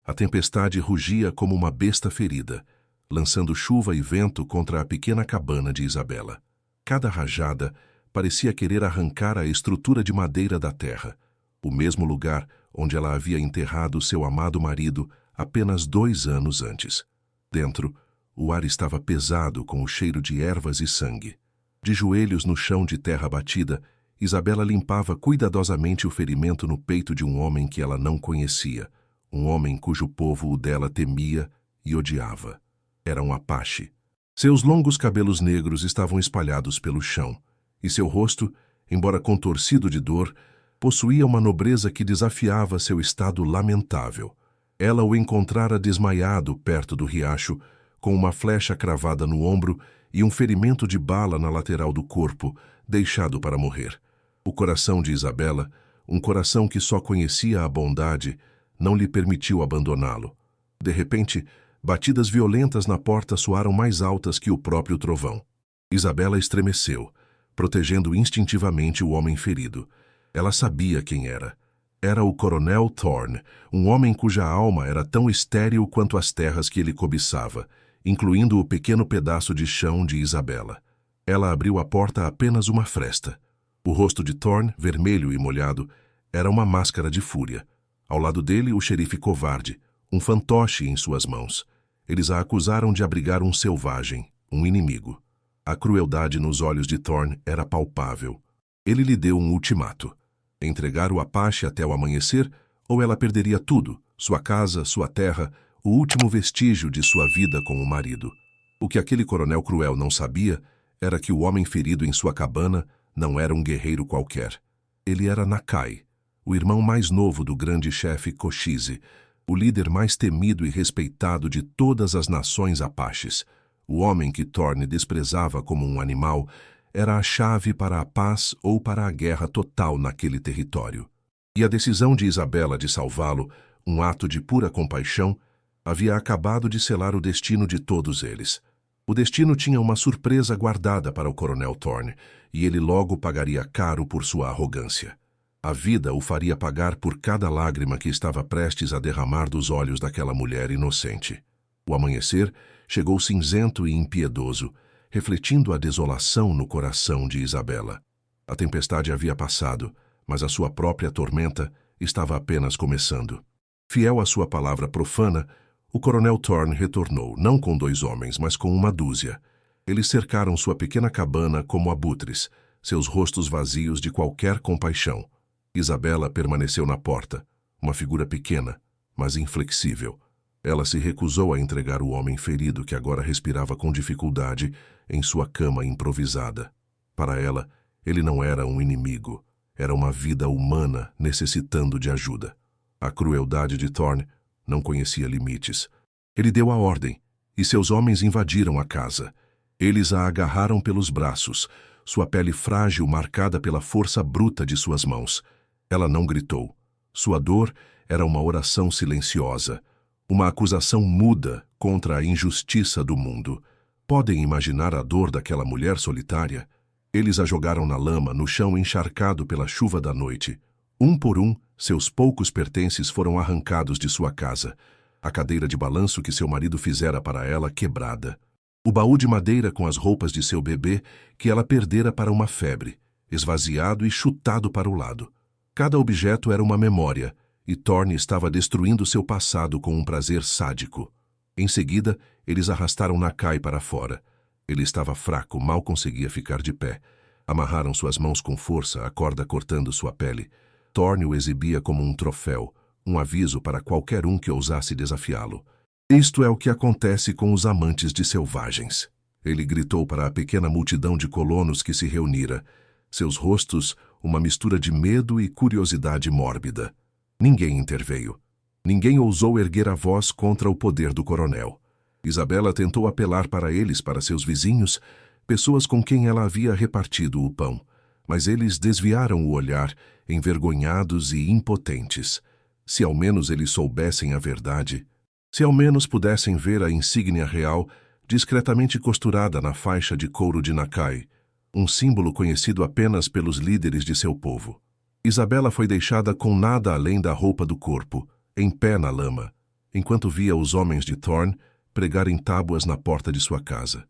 A tempestade rugia como uma besta ferida, lançando chuva e vento contra a pequena cabana de Isabela. Cada rajada parecia querer arrancar a estrutura de madeira da terra, o mesmo lugar onde ela havia enterrado seu amado marido apenas 2 anos antes. Dentro, o ar estava pesado com o cheiro de ervas e sangue. De joelhos no chão de terra batida, Isabela limpava cuidadosamente o ferimento no peito de um homem que ela não conhecia, um homem cujo povo o dela temia e odiava. Era um Apache. Seus longos cabelos negros estavam espalhados pelo chão, e seu rosto, embora contorcido de dor, possuía uma nobreza que desafiava seu estado lamentável. Ela o encontrara desmaiado perto do riacho, com uma flecha cravada no ombro e um ferimento de bala na lateral do corpo, deixado para morrer. O coração de Isabela, um coração que só conhecia a bondade, não lhe permitiu abandoná-lo. De repente, batidas violentas na porta soaram mais altas que o próprio trovão. Isabela estremeceu, protegendo instintivamente o homem ferido. Ela sabia quem era. Era o Coronel Thorne, um homem cuja alma era tão estéril quanto as terras que ele cobiçava, incluindo o pequeno pedaço de chão de Isabela. Ela abriu a porta apenas uma fresta. O rosto de Thorne, vermelho e molhado, era uma máscara de fúria. Ao lado dele, o xerife covarde, um fantoche em suas mãos. Eles a acusaram de abrigar um selvagem, um inimigo. A crueldade nos olhos de Thorne era palpável. Ele lhe deu um ultimato: entregar o Apache até o amanhecer, ou ela perderia tudo, sua casa, sua terra, o último vestígio de sua vida com o marido. O que aquele coronel cruel não sabia era que o homem ferido em sua cabana não era um guerreiro qualquer. Ele era Nakai, o irmão mais novo do grande chefe Cochise, o líder mais temido e respeitado de todas as nações apaches. O homem que Thorne desprezava como um animal era a chave para a paz ou para a guerra total naquele território. E a decisão de Isabela de salvá-lo, um ato de pura compaixão, havia acabado de selar o destino de todos eles. O destino tinha uma surpresa guardada para o coronel Thorne, e ele logo pagaria caro por sua arrogância. A vida o faria pagar por cada lágrima que estava prestes a derramar dos olhos daquela mulher inocente. O amanhecer chegou cinzento e impiedoso, refletindo a desolação no coração de Isabela. A tempestade havia passado, mas a sua própria tormenta estava apenas começando. Fiel à sua palavra profana, o coronel Thorne retornou, não com 2 homens, mas com 1 dúzia. Eles cercaram sua pequena cabana como abutres, seus rostos vazios de qualquer compaixão. Isabela permaneceu na porta, uma figura pequena, mas inflexível. Ela se recusou a entregar o homem ferido que agora respirava com dificuldade em sua cama improvisada. Para ela, ele não era um inimigo, era uma vida humana necessitando de ajuda. A crueldade de Thorne não conhecia limites. Ele deu a ordem, e seus homens invadiram a casa. Eles a agarraram pelos braços, sua pele frágil marcada pela força bruta de suas mãos. Ela não gritou. Sua dor era uma oração silenciosa, uma acusação muda contra a injustiça do mundo. Podem imaginar a dor daquela mulher solitária? Eles a jogaram na lama, no chão encharcado pela chuva da noite. Um por um, seus poucos pertences foram arrancados de sua casa. A cadeira de balanço que seu marido fizera para ela quebrada. O baú de madeira com as roupas de seu bebê que ela perdera para uma febre, esvaziado e chutado para o lado. Cada objeto era uma memória, e Thorne estava destruindo seu passado com um prazer sádico. Em seguida, eles arrastaram Nakai para fora. Ele estava fraco, mal conseguia ficar de pé. Amarraram suas mãos com força, a corda cortando sua pele. Thorne o exibia como um troféu, um aviso para qualquer um que ousasse desafiá-lo. Isto é o que acontece com os amantes de selvagens. Ele gritou para a pequena multidão de colonos que se reunira. Seus rostos, uma mistura de medo e curiosidade mórbida. Ninguém interveio. Ninguém ousou erguer a voz contra o poder do coronel. Isabela tentou apelar para eles, para seus vizinhos, pessoas com quem ela havia repartido o pão, mas eles desviaram o olhar, envergonhados e impotentes. Se ao menos eles soubessem a verdade, se ao menos pudessem ver a insígnia real discretamente costurada na faixa de couro de Nakai, um símbolo conhecido apenas pelos líderes de seu povo. Isabela foi deixada com nada além da roupa do corpo, em pé na lama. enquanto via os homens de Thorne pregarem tábuas na porta de sua casa,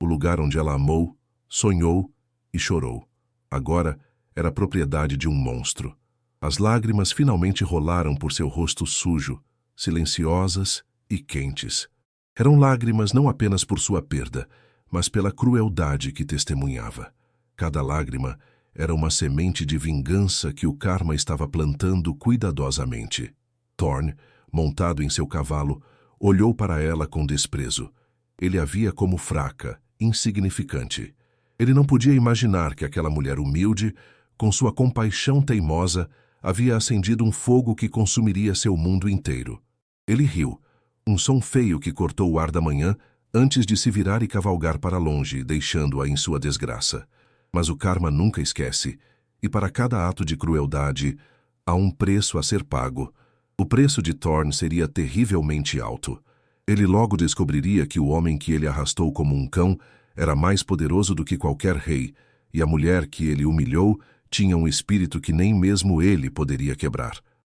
o lugar onde ela amou, sonhou e chorou. Agora era propriedade de um monstro. As lágrimas finalmente rolaram por seu rosto sujo, silenciosas e quentes. Eram lágrimas não apenas por sua perda, mas pela crueldade que testemunhava. Cada lágrima era uma semente de vingança que o karma estava plantando cuidadosamente. Thorne, montado em seu cavalo, olhou para ela com desprezo. Ele a via como fraca, insignificante. Ele não podia imaginar que aquela mulher humilde, com sua compaixão teimosa, havia acendido um fogo que consumiria seu mundo inteiro. Ele riu, um som feio que cortou o ar da manhã antes de se virar e cavalgar para longe, deixando-a em sua desgraça. Mas o karma nunca esquece, e para cada ato de crueldade, há um preço a ser pago. O preço de Thorne seria terrivelmente alto. Ele logo descobriria que o homem que ele arrastou como um cão era mais poderoso do que qualquer rei, e a mulher que ele humilhou tinha um espírito que nem mesmo ele poderia quebrar.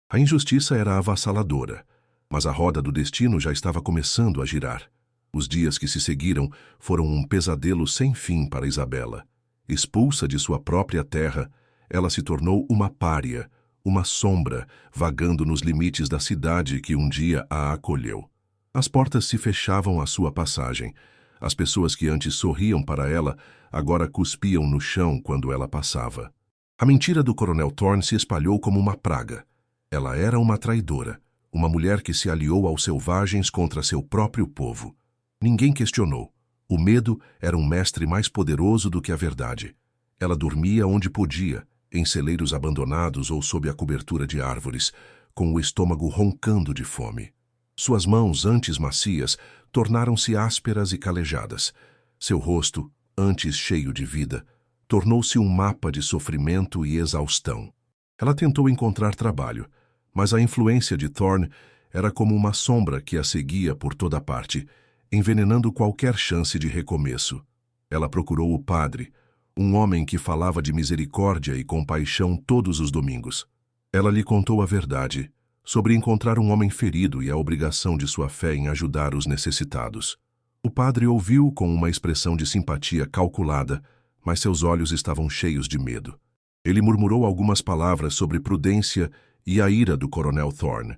A injustiça era avassaladora, mas a roda do destino já estava começando a girar. Os dias que se seguiram foram um pesadelo sem fim para Isabela. Expulsa de sua própria terra, ela se tornou uma pária, uma sombra, vagando nos limites da cidade que um dia a acolheu. As portas se fechavam à sua passagem. As pessoas que antes sorriam para ela, agora cuspiam no chão quando ela passava. A mentira do Coronel Thorne se espalhou como uma praga. Ela era uma traidora, uma mulher que se aliou aos selvagens contra seu próprio povo. Ninguém questionou. O medo era um mestre mais poderoso do que a verdade. Ela dormia onde podia, em celeiros abandonados ou sob a cobertura de árvores, com o estômago roncando de fome. Suas mãos, antes macias, tornaram-se ásperas e calejadas. Seu rosto, antes cheio de vida, tornou-se um mapa de sofrimento e exaustão. Ela tentou encontrar trabalho, mas a influência de Thorne era como uma sombra que a seguia por toda parte, envenenando qualquer chance de recomeço. Ela procurou o padre, um homem que falava de misericórdia e compaixão todos os domingos. Ela lhe contou a verdade sobre encontrar um homem ferido e a obrigação de sua fé em ajudar os necessitados. O padre ouviu com uma expressão de simpatia calculada, mas seus olhos estavam cheios de medo. Ele murmurou algumas palavras sobre prudência e a ira do Coronel Thorne,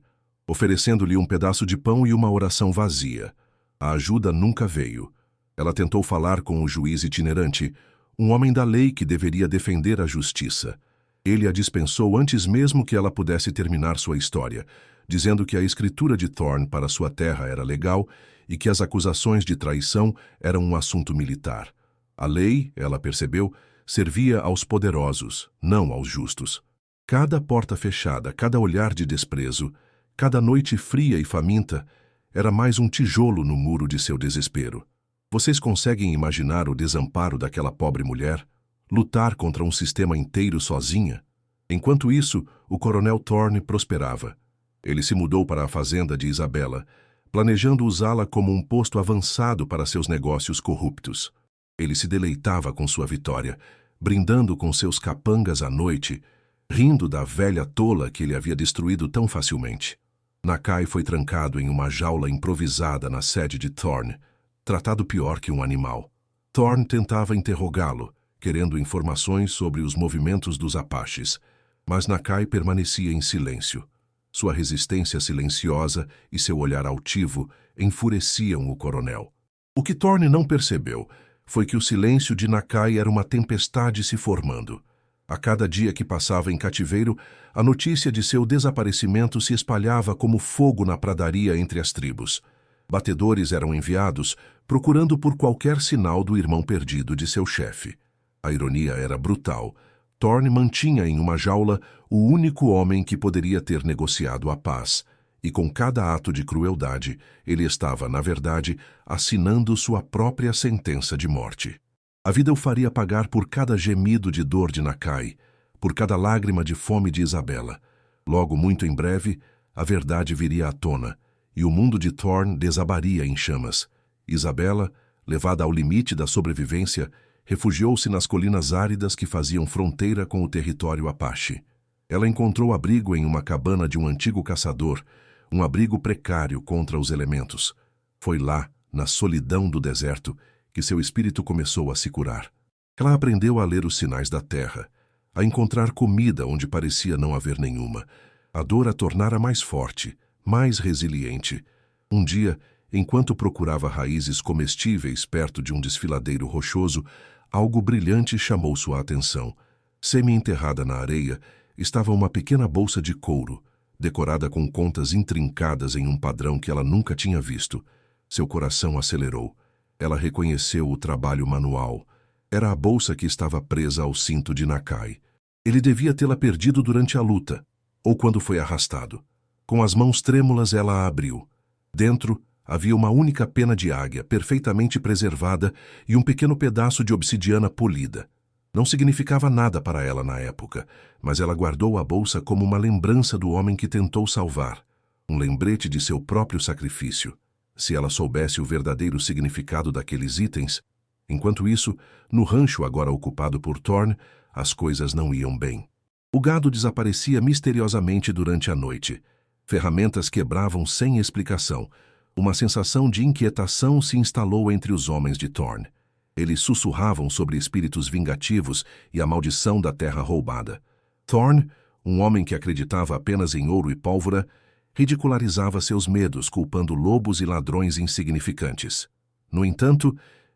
oferecendo-lhe um pedaço de pão e uma oração vazia. A ajuda nunca veio. Ela tentou falar com o juiz itinerante, um homem da lei que deveria defender a justiça. Ele a dispensou antes mesmo que ela pudesse terminar sua história, dizendo que a escritura de Thorne para sua terra era legal e que as acusações de traição eram um assunto militar. A lei, ela percebeu, servia aos poderosos, não aos justos. Cada porta fechada, cada olhar de desprezo, cada noite fria e faminta, era mais um tijolo no muro de seu desespero. Vocês conseguem imaginar o desamparo daquela pobre mulher? Lutar contra um sistema inteiro sozinha? Enquanto isso, o Coronel Thorne prosperava. Ele se mudou para a fazenda de Isabela, planejando usá-la como um posto avançado para seus negócios corruptos. Ele se deleitava com sua vitória, brindando com seus capangas à noite, rindo da velha tola que ele havia destruído tão facilmente. Nakai foi trancado em uma jaula improvisada na sede de Thorne, tratado pior que um animal. Thorne tentava interrogá-lo, querendo informações sobre os movimentos dos Apaches, mas Nakai permanecia em silêncio. Sua resistência silenciosa e seu olhar altivo enfureciam o coronel. O que Thorne não percebeu foi que o silêncio de Nakai era uma tempestade se formando. A cada dia que passava em cativeiro, a notícia de seu desaparecimento se espalhava como fogo na pradaria entre as tribos. Batedores eram enviados, procurando por qualquer sinal do irmão perdido de seu chefe. A ironia era brutal. Thorne mantinha em uma jaula o único homem que poderia ter negociado a paz, e com cada ato de crueldade, ele estava, na verdade, assinando sua própria sentença de morte. A vida o faria pagar por cada gemido de dor de Nakai, por cada lágrima de fome de Isabela. Logo, muito em breve, a verdade viria à tona, e o mundo de Thorne desabaria em chamas. Isabela, levada ao limite da sobrevivência, refugiou-se nas colinas áridas que faziam fronteira com o território Apache. Ela encontrou abrigo em uma cabana de um antigo caçador, um abrigo precário contra os elementos. Foi lá, na solidão do deserto, que seu espírito começou a se curar. Ela aprendeu a ler os sinais da terra, a encontrar comida onde parecia não haver nenhuma. A dor a tornara mais forte, mais resiliente. Um dia, enquanto procurava raízes comestíveis perto de um desfiladeiro rochoso, algo brilhante chamou sua atenção. Semi-enterrada na areia, estava uma pequena bolsa de couro, decorada com contas intrincadas em um padrão que ela nunca tinha visto. Seu coração acelerou. Ela reconheceu o trabalho manual. Era a bolsa que estava presa ao cinto de Nakai. Ele devia tê-la perdido durante a luta, ou quando foi arrastado. Com as mãos trêmulas, ela a abriu. Dentro, havia uma única pena de águia, perfeitamente preservada, e um pequeno pedaço de obsidiana polida. Não significava nada para ela na época, mas ela guardou a bolsa como uma lembrança do homem que tentou salvar, um lembrete de seu próprio sacrifício. Se ela soubesse o verdadeiro significado daqueles itens... Enquanto isso, no rancho agora ocupado por Thorn, as coisas não iam bem. O gado desaparecia misteriosamente durante a noite. Ferramentas quebravam sem explicação. Uma sensação de inquietação se instalou entre os homens de Thorn. Eles sussurravam sobre espíritos vingativos e a maldição da terra roubada. Thorn, um homem que acreditava apenas em ouro e pólvora, ridicularizava seus medos, culpando lobos e ladrões insignificantes. No entanto,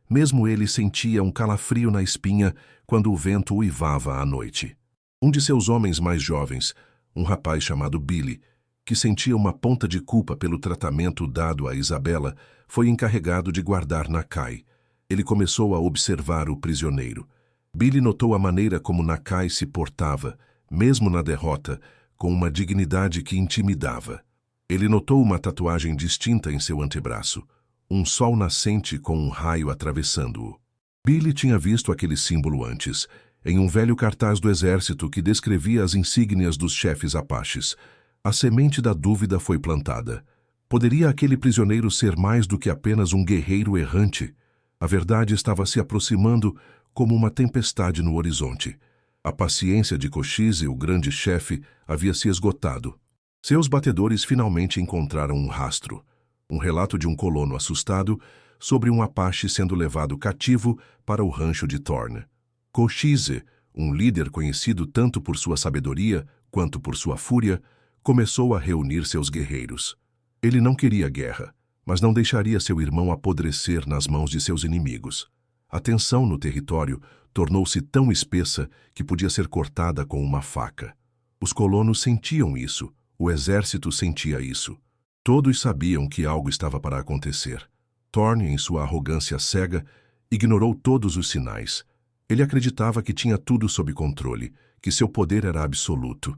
mesmo ele sentia um calafrio na espinha quando o vento uivava à noite. Um de seus homens mais jovens, um rapaz chamado Billy, que sentia uma ponta de culpa pelo tratamento dado a Isabela, foi encarregado de guardar Nakai. Ele começou a observar o prisioneiro. Billy notou a maneira como Nakai se portava, mesmo na derrota, com uma dignidade que intimidava. Ele notou uma tatuagem distinta em seu antebraço, um sol nascente com um raio atravessando-o. Billy tinha visto aquele símbolo antes, em um velho cartaz do exército que descrevia as insígnias dos chefes apaches. A semente da dúvida foi plantada. Poderia aquele prisioneiro ser mais do que apenas um guerreiro errante? A verdade estava se aproximando como uma tempestade no horizonte. A paciência de Cochise, o grande chefe, havia se esgotado. Seus batedores finalmente encontraram um rastro. Um relato de um colono assustado sobre um apache sendo levado cativo para o rancho de Thorn. Cochise, um líder conhecido tanto por sua sabedoria quanto por sua fúria, começou a reunir seus guerreiros. Ele não queria guerra, mas não deixaria seu irmão apodrecer nas mãos de seus inimigos. A tensão no território tornou-se tão espessa que podia ser cortada com uma faca. Os colonos sentiam isso, o exército sentia isso. Todos sabiam que algo estava para acontecer. Thorn, em sua arrogância cega, ignorou todos os sinais. Ele acreditava que tinha tudo sob controle, que seu poder era absoluto.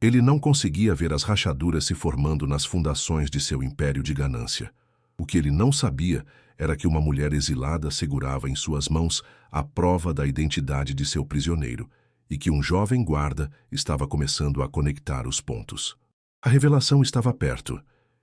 Ele não conseguia ver as rachaduras se formando nas fundações de seu império de ganância. O que ele não sabia era que uma mulher exilada segurava em suas mãos a prova da identidade de seu prisioneiro e que um jovem guarda estava começando a conectar os pontos. A revelação estava perto.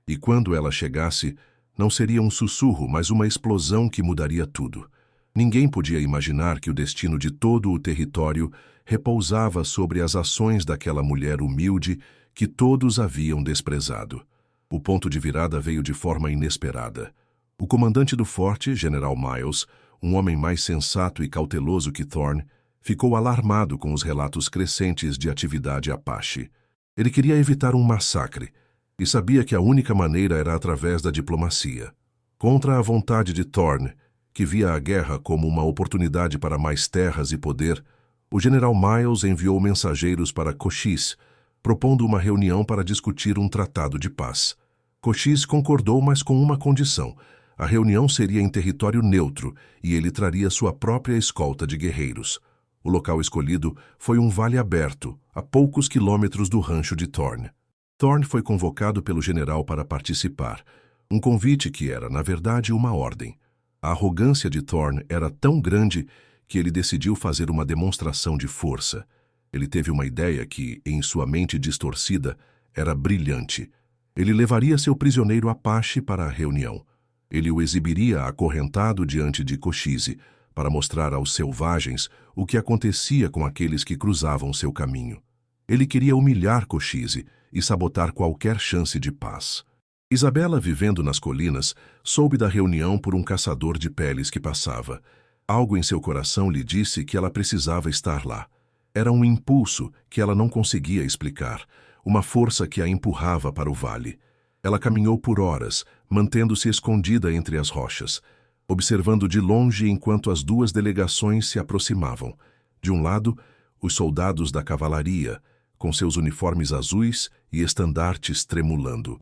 E quando ela chegasse, não seria um sussurro, mas uma explosão que mudaria tudo. Ninguém podia imaginar que o destino de todo o território repousava sobre as ações daquela mulher humilde que todos haviam desprezado. O ponto de virada veio de forma inesperada. O comandante do forte, General Miles, um homem mais sensato e cauteloso que Thorn, ficou alarmado com os relatos crescentes de atividade apache. Ele queria evitar um massacre, e sabia que a única maneira era através da diplomacia. Contra a vontade de Thorn, que via a guerra como uma oportunidade para mais terras e poder, o General Miles enviou mensageiros para Cochise, propondo uma reunião para discutir um tratado de paz. Cochise concordou, mas com uma condição. A reunião seria em território neutro e ele traria sua própria escolta de guerreiros. O local escolhido foi um vale aberto, a poucos quilômetros do rancho de Thorn. Thorn foi convocado pelo general para participar, um convite que era, na verdade, uma ordem. A arrogância de Thorn era tão grande que ele decidiu fazer uma demonstração de força. Ele teve uma ideia que, em sua mente distorcida, era brilhante. Ele levaria seu prisioneiro Apache para a reunião. Ele o exibiria acorrentado diante de Cochise, para mostrar aos selvagens o que acontecia com aqueles que cruzavam seu caminho. Ele queria humilhar Cochise e sabotar qualquer chance de paz. Isabela, vivendo nas colinas, soube da reunião por um caçador de peles que passava. Algo em seu coração lhe disse que ela precisava estar lá. Era um impulso que ela não conseguia explicar, uma força que a empurrava para o vale. Ela caminhou por horas, mantendo-se escondida entre as rochas, observando de longe enquanto as duas delegações se aproximavam. De um lado, os soldados da cavalaria, com seus uniformes azuis e estandartes tremulando.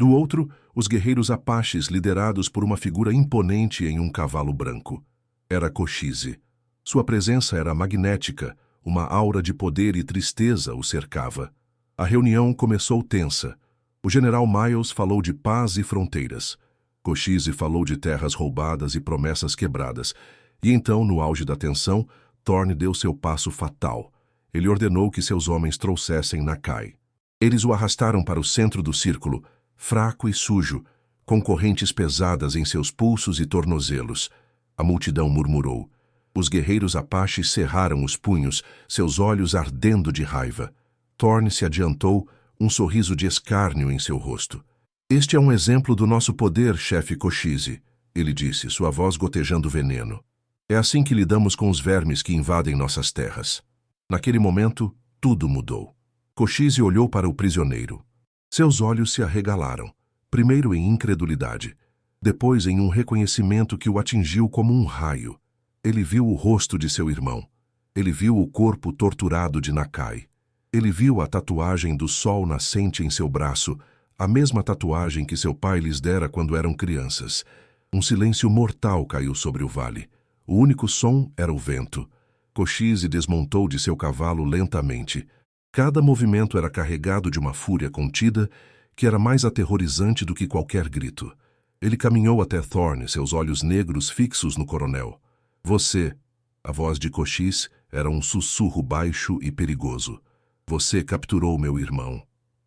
Do outro, os guerreiros apaches liderados por uma figura imponente em um cavalo branco. Era Cochise. Sua presença era magnética, uma aura de poder e tristeza o cercava. A reunião começou tensa. O general Miles falou de paz e fronteiras. Cochise falou de terras roubadas e promessas quebradas. E então, no auge da tensão, Thorne deu seu passo fatal. Ele ordenou que seus homens trouxessem Nakai. Eles o arrastaram para o centro do círculo, fraco e sujo, com correntes pesadas em seus pulsos e tornozelos. A multidão murmurou. Os guerreiros apaches cerraram os punhos, seus olhos ardendo de raiva. Thorne se adiantou, um sorriso de escárnio em seu rosto. Este é um exemplo do nosso poder, chefe Cochise, ele disse, sua voz gotejando veneno. É assim que lidamos com os vermes que invadem nossas terras. Naquele momento, tudo mudou. Cochise olhou para o prisioneiro. Seus olhos se arregalaram, primeiro em incredulidade, depois em um reconhecimento que o atingiu como um raio. Ele viu o rosto de seu irmão. Ele viu o corpo torturado de Nakai. Ele viu a tatuagem do sol nascente em seu braço, a mesma tatuagem que seu pai lhes dera quando eram crianças. Um silêncio mortal caiu sobre o vale. O único som era o vento. Cochise desmontou de seu cavalo lentamente. Cada movimento era carregado de uma fúria contida que era mais aterrorizante do que qualquer grito. Ele caminhou até Thorne, seus olhos negros fixos no coronel. Você, a voz de Cochise era um sussurro baixo e perigoso. Você capturou meu irmão.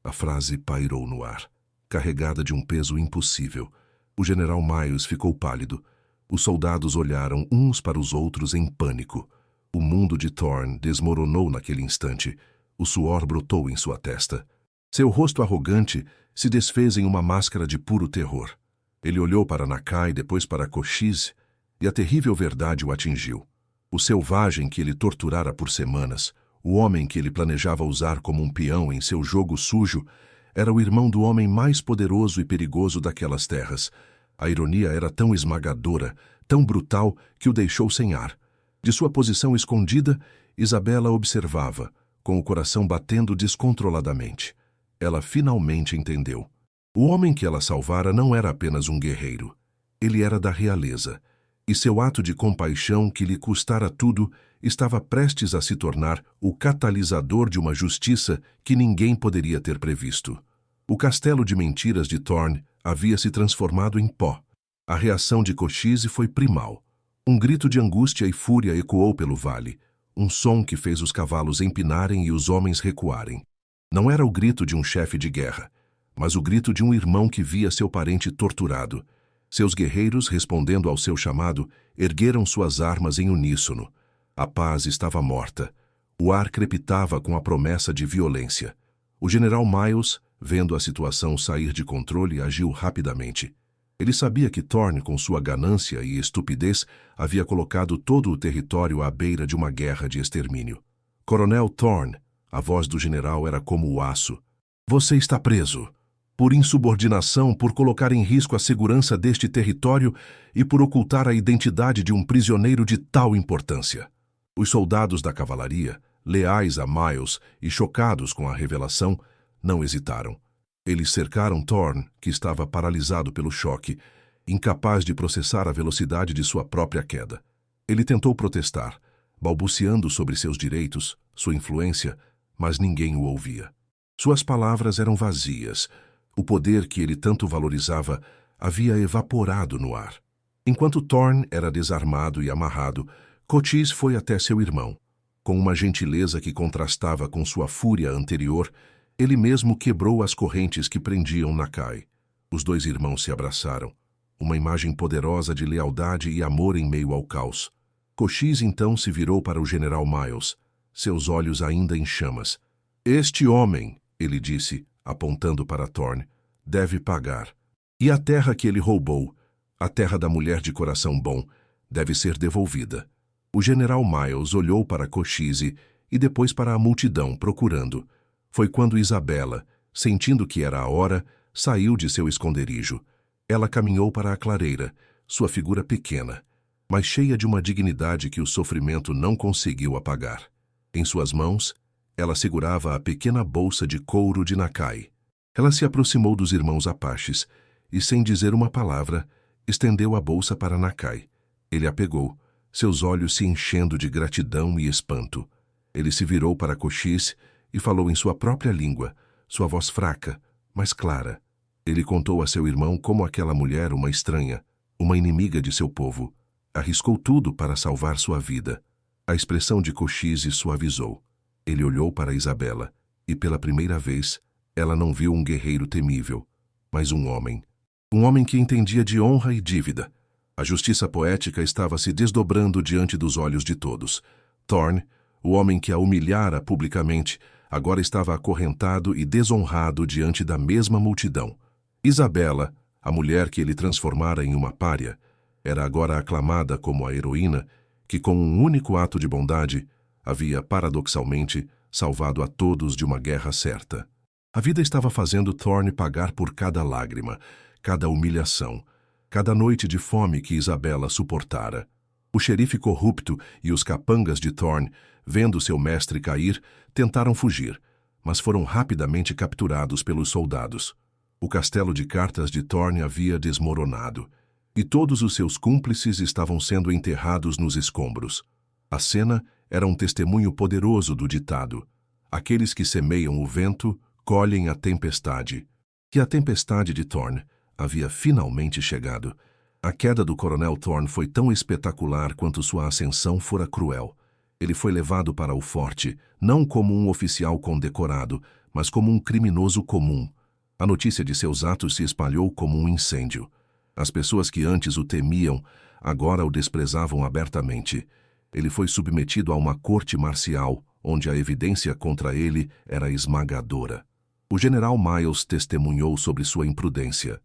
A frase pairou no ar, carregada de um peso impossível. O general Miles ficou pálido. Os soldados olharam uns para os outros em pânico. O mundo de Thorne desmoronou naquele instante. O suor brotou em sua testa. Seu rosto arrogante se desfez em uma máscara de puro terror. Ele olhou para Nakai, depois para Cochise, e a terrível verdade o atingiu. O selvagem que ele torturara por semanas, o homem que ele planejava usar como um peão em seu jogo sujo, era o irmão do homem mais poderoso e perigoso daquelas terras. A ironia era tão esmagadora, tão brutal, que o deixou sem ar. De sua posição escondida, Isabela observava, com o coração batendo descontroladamente. Ela finalmente entendeu. O homem que ela salvara não era apenas um guerreiro. Ele era da realeza. E seu ato de compaixão, que lhe custara tudo, estava prestes a se tornar o catalisador de uma justiça que ninguém poderia ter previsto. O castelo de mentiras de Thorne havia se transformado em pó. A reação de Cochise foi primal. Um grito de angústia e fúria ecoou pelo vale, um som que fez os cavalos empinarem e os homens recuarem. Não era o grito de um chefe de guerra, mas o grito de um irmão que via seu parente torturado. Seus guerreiros, respondendo ao seu chamado, ergueram suas armas em uníssono. A paz estava morta. O ar crepitava com a promessa de violência. O general Miles, vendo a situação sair de controle, agiu rapidamente. Ele sabia que Thorne, com sua ganância e estupidez, havia colocado todo o território à beira de uma guerra de extermínio. Coronel Thorne, a voz do general era como o aço. Você está preso. Por insubordinação, por colocar em risco a segurança deste território e por ocultar a identidade de um prisioneiro de tal importância. Os soldados da cavalaria, leais a Miles e chocados com a revelação, não hesitaram. Eles cercaram Thorne, que estava paralisado pelo choque, incapaz de processar a velocidade de sua própria queda. Ele tentou protestar, balbuciando sobre seus direitos, sua influência, mas ninguém o ouvia. Suas palavras eram vazias. O poder que ele tanto valorizava havia evaporado no ar. Enquanto Thorne era desarmado e amarrado, Cochise foi até seu irmão. Com uma gentileza que contrastava com sua fúria anterior, ele mesmo quebrou as correntes que prendiam Nakai. Os dois irmãos se abraçaram, uma imagem poderosa de lealdade e amor em meio ao caos. Cochise então se virou para o general Miles, seus olhos ainda em chamas. Este homem, ele disse, apontando para Thorne, deve pagar. E a terra que ele roubou, a terra da mulher de coração bom, deve ser devolvida. O general Miles olhou para Cochise e depois para a multidão, procurando. Foi quando Isabela, sentindo que era a hora, saiu de seu esconderijo. Ela caminhou para a clareira, sua figura pequena, mas cheia de uma dignidade que o sofrimento não conseguiu apagar. Em suas mãos, ela segurava a pequena bolsa de couro de Nakai. Ela se aproximou dos irmãos Apaches e, sem dizer uma palavra, estendeu a bolsa para Nakai. Ele a pegou, seus olhos se enchendo de gratidão e espanto. Ele se virou para Cochise e falou em sua própria língua, sua voz fraca, mas clara. Ele contou a seu irmão como aquela mulher, uma estranha, uma inimiga de seu povo, arriscou tudo para salvar sua vida. A expressão de Cochise suavizou. Ele olhou para Isabela e, pela primeira vez, ela não viu um guerreiro temível, mas um homem. Um homem que entendia de honra e dívida. A justiça poética estava se desdobrando diante dos olhos de todos. Thorne, o homem que a humilhara publicamente, agora estava acorrentado e desonrado diante da mesma multidão. Isabela, a mulher que ele transformara em uma pária, era agora aclamada como a heroína que, com um único ato de bondade, havia, paradoxalmente, salvado a todos de uma guerra certa. A vida estava fazendo Thorne pagar por cada lágrima, cada humilhação, cada noite de fome que Isabela suportara. O xerife corrupto e os capangas de Thorne, vendo seu mestre cair, tentaram fugir, mas foram rapidamente capturados pelos soldados. O castelo de cartas de Thorne havia desmoronado, e todos os seus cúmplices estavam sendo enterrados nos escombros. A cena era um testemunho poderoso do ditado: aqueles que semeiam o vento colhem a tempestade. E a tempestade de Thorne havia finalmente chegado. A queda do coronel Thorne foi tão espetacular quanto sua ascensão fora cruel. Ele foi levado para o forte, não como um oficial condecorado, mas como um criminoso comum. A notícia de seus atos se espalhou como um incêndio. As pessoas que antes o temiam, agora o desprezavam abertamente. Ele foi submetido a uma corte marcial, onde a evidência contra ele era esmagadora. O general Miles testemunhou sobre sua imprudência.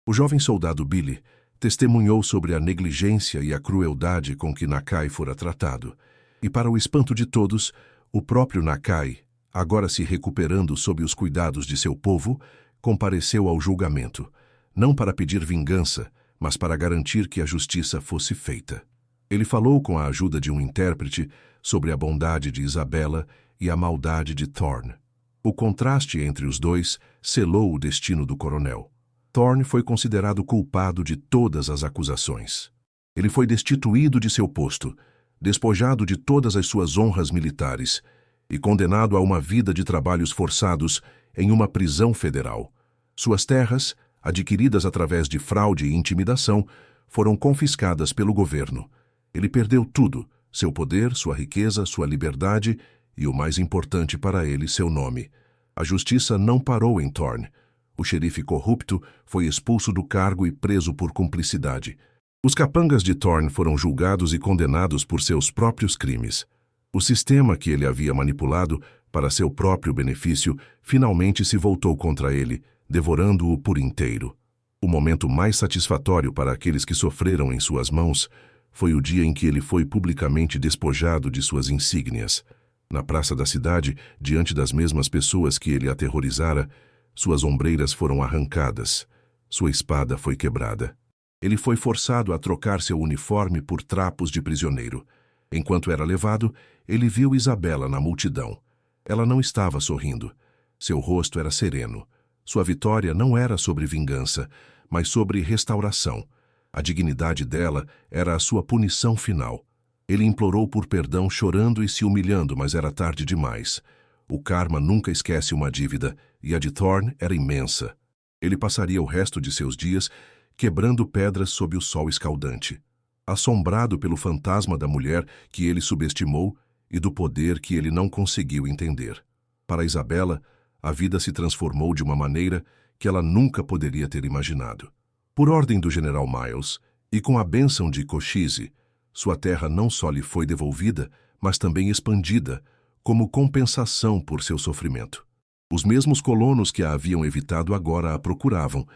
O jovem soldado Billy testemunhou sobre a negligência e a crueldade com que Nakai fora tratado. E, para o espanto de todos, o próprio Nakai, agora se recuperando sob os cuidados de seu povo, compareceu ao julgamento, não para pedir vingança, mas para garantir que a justiça fosse feita. Ele falou com a ajuda de um intérprete sobre a bondade de Isabela e a maldade de Thorne. O contraste entre os dois selou o destino do coronel. Thorne foi considerado culpado de todas as acusações. Ele foi destituído de seu posto, despojado de todas as suas honras militares e condenado a uma vida de trabalhos forçados em uma prisão federal. Suas terras, adquiridas através de fraude e intimidação, foram confiscadas pelo governo. Ele perdeu tudo: seu poder, sua riqueza, sua liberdade e, o mais importante para ele, seu nome. A justiça não parou em Thorne. O xerife corrupto foi expulso do cargo e preso por cumplicidade. Os capangas de Thorne foram julgados e condenados por seus próprios crimes. O sistema que ele havia manipulado para seu próprio benefício finalmente se voltou contra ele, devorando-o por inteiro. O momento mais satisfatório para aqueles que sofreram em suas mãos foi o dia em que ele foi publicamente despojado de suas insígnias. Na praça da cidade, diante das mesmas pessoas que ele aterrorizara, suas ombreiras foram arrancadas, sua espada foi quebrada. Ele foi forçado a trocar seu uniforme por trapos de prisioneiro. Enquanto era levado, ele viu Isabela na multidão. Ela não estava sorrindo. Seu rosto era sereno. Sua vitória não era sobre vingança, mas sobre restauração. A dignidade dela era a sua punição final. Ele implorou por perdão chorando e se humilhando, mas era tarde demais. O karma nunca esquece uma dívida, e a de Thorne era imensa. Ele passaria o resto de seus dias quebrando pedras sob o sol escaldante, assombrado pelo fantasma da mulher que ele subestimou e do poder que ele não conseguiu entender. Para Isabela, a vida se transformou de uma maneira que ela nunca poderia ter imaginado. Por ordem do general Miles, e com a bênção de Cochise, sua terra não só lhe foi devolvida, mas também expandida, como compensação por seu sofrimento. Os mesmos colonos que a haviam evitado agora a procuravam,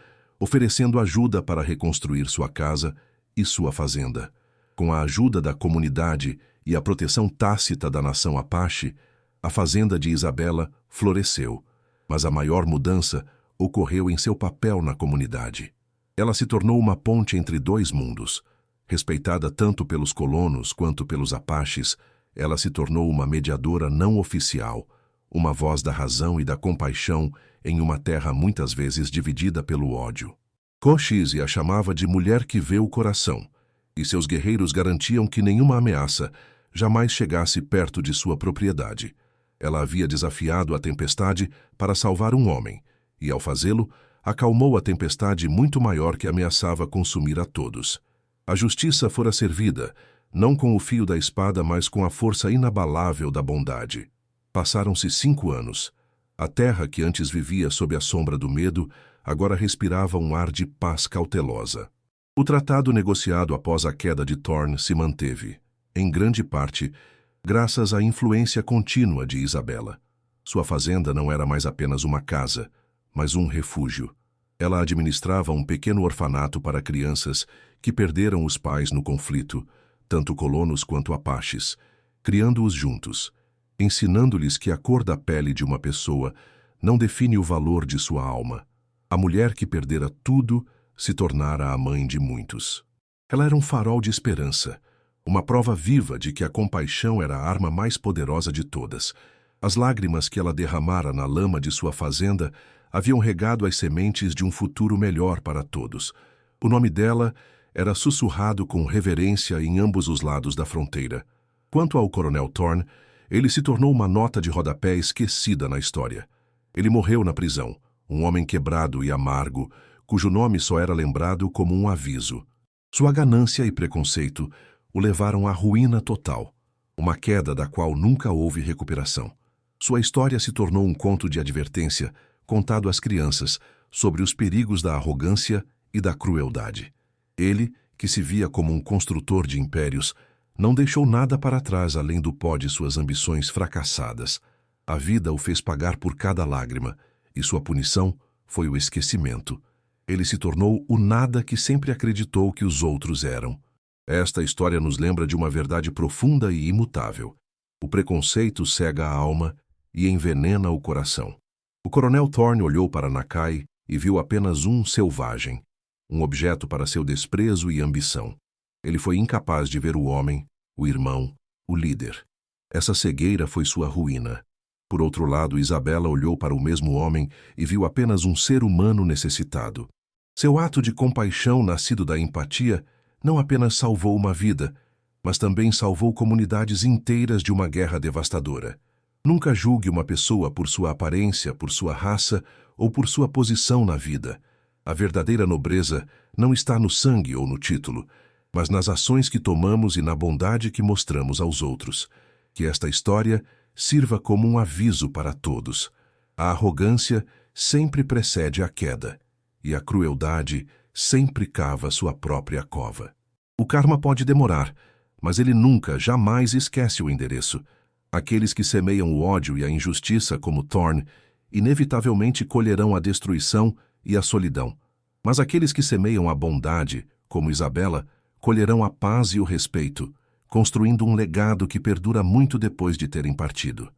oferecendo ajuda para reconstruir sua casa e sua fazenda. Com a ajuda da comunidade e a proteção tácita da nação Apache, a fazenda de Isabela floresceu. Mas a maior mudança ocorreu em seu papel na comunidade. Ela se tornou uma ponte entre dois mundos. Respeitada tanto pelos colonos quanto pelos Apaches, ela se tornou uma mediadora não oficial, uma voz da razão e da compaixão em uma terra muitas vezes dividida pelo ódio. Cochise a chamava de mulher que vê o coração, e seus guerreiros garantiam que nenhuma ameaça jamais chegasse perto de sua propriedade. Ela havia desafiado a tempestade para salvar um homem, e ao fazê-lo, acalmou a tempestade muito maior que ameaçava consumir a todos. A justiça fora servida, não com o fio da espada, mas com a força inabalável da bondade. Passaram-se 5 anos. A terra que antes vivia sob a sombra do medo, agora respirava um ar de paz cautelosa. O tratado negociado após a queda de Thorn se manteve, em grande parte, graças à influência contínua de Isabela. Sua fazenda não era mais apenas uma casa, mas um refúgio. Ela administrava um pequeno orfanato para crianças que perderam os pais no conflito, tanto colonos quanto apaches, criando-os juntos, ensinando-lhes que a cor da pele de uma pessoa não define o valor de sua alma. A mulher que perdera tudo se tornara a mãe de muitos. Ela era um farol de esperança, uma prova viva de que a compaixão era a arma mais poderosa de todas. As lágrimas que ela derramara na lama de sua fazenda haviam regado as sementes de um futuro melhor para todos. O nome dela era sussurrado com reverência em ambos os lados da fronteira. Quanto ao Coronel Thorn, ele se tornou uma nota de rodapé esquecida na história. Ele morreu na prisão, um homem quebrado e amargo, cujo nome só era lembrado como um aviso. Sua ganância e preconceito o levaram à ruína total, uma queda da qual nunca houve recuperação. Sua história se tornou um conto de advertência contado às crianças sobre os perigos da arrogância e da crueldade. Ele, que se via como um construtor de impérios, não deixou nada para trás além do pó de suas ambições fracassadas. A vida o fez pagar por cada lágrima, e sua punição foi o esquecimento. Ele se tornou o nada que sempre acreditou que os outros eram. Esta história nos lembra de uma verdade profunda e imutável. O preconceito cega a alma e envenena o coração. O Coronel Thorn olhou para Nakai e viu apenas um selvagem, um objeto para seu desprezo e ambição. Ele foi incapaz de ver o homem, o irmão, o líder. Essa cegueira foi sua ruína. Por outro lado, Isabela olhou para o mesmo homem e viu apenas um ser humano necessitado. Seu ato de compaixão nascido da empatia não apenas salvou uma vida, mas também salvou comunidades inteiras de uma guerra devastadora. Nunca julgue uma pessoa por sua aparência, por sua raça ou por sua posição na vida. A verdadeira nobreza não está no sangue ou no título, mas nas ações que tomamos e na bondade que mostramos aos outros. Que esta história sirva como um aviso para todos. A arrogância sempre precede a queda, e a crueldade sempre cava sua própria cova. O karma pode demorar, mas ele nunca, jamais esquece o endereço. Aqueles que semeiam o ódio e a injustiça como Thorn, inevitavelmente colherão a destruição e a solidão. Mas aqueles que semeiam a bondade, como Isabela, colherão a paz e o respeito, construindo um legado que perdura muito depois de terem partido.